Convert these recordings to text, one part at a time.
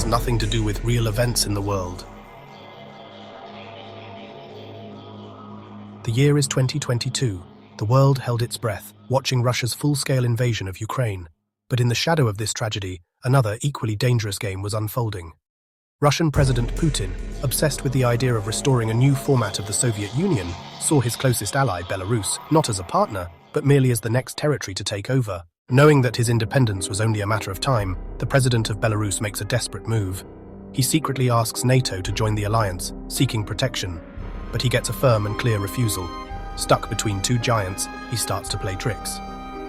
nothing to do with real events in the world. The year is 2022. The world held its breath, watching Russia's full-scale invasion of Ukraine. But in the shadow of this tragedy, another equally dangerous game was unfolding. Russian President Putin, obsessed with the idea of restoring a new format of the Soviet Union, saw his closest ally, Belarus, not as a partner, but merely as the next territory to take over. Knowing that his independence was only a matter of time, the president of Belarus makes a desperate move. He secretly asks NATO to join the alliance, seeking protection. But he gets a firm and clear refusal. Stuck between two giants, he starts to play tricks.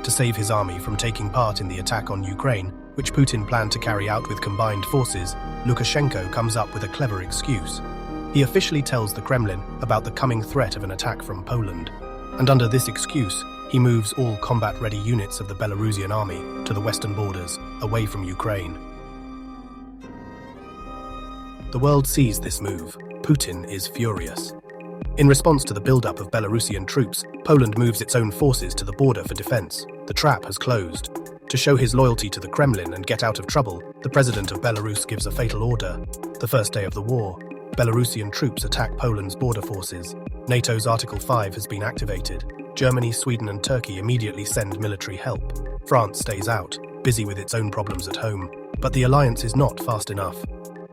To save his army from taking part in the attack on Ukraine, which Putin planned to carry out with combined forces, Lukashenko comes up with a clever excuse. He officially tells the Kremlin about the coming threat of an attack from Poland. And under this excuse, he moves all combat-ready units of the Belarusian army to the western borders, away from Ukraine. The world sees this move. Putin is furious. In response to the buildup of Belarusian troops, Poland moves its own forces to the border for defense. The trap has closed. To show his loyalty to the Kremlin and get out of trouble, the president of Belarus gives a fatal order. The first day of the war, Belarusian troops attack Poland's border forces. NATO's Article 5 has been activated. Germany, Sweden and Turkey immediately send military help. France stays out, busy with its own problems at home. But the alliance is not fast enough.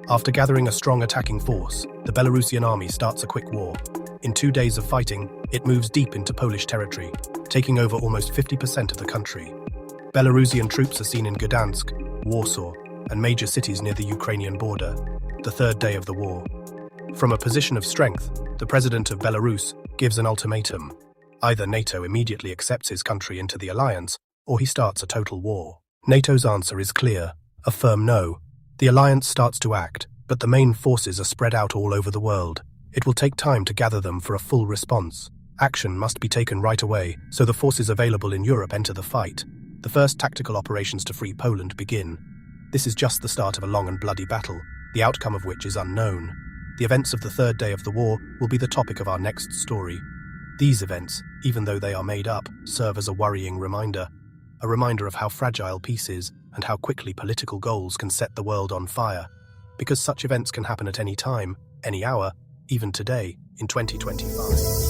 After gathering a strong attacking force, the Belarusian army starts a quick war. In 2 days of fighting, it moves deep into Polish territory, taking over almost 50% of the country. Belarusian troops are seen in Gdansk, Warsaw, and major cities near the Ukrainian border, the third day of the war. From a position of strength, the president of Belarus gives an ultimatum. Either NATO immediately accepts his country into the alliance, or he starts a total war. NATO's answer is clear, a firm no. The alliance starts to act, but the main forces are spread out all over the world. It will take time to gather them for a full response. Action must be taken right away, so the forces available in Europe enter the fight. The first tactical operations to free Poland begin. This is just the start of a long and bloody battle, the outcome of which is unknown. The events of the third day of the war will be the topic of our next story. These events, even though they are made up, serve as a worrying reminder. A reminder of how fragile peace is and how quickly political goals can set the world on fire. Because such events can happen at any time, any hour, even today, in 2025.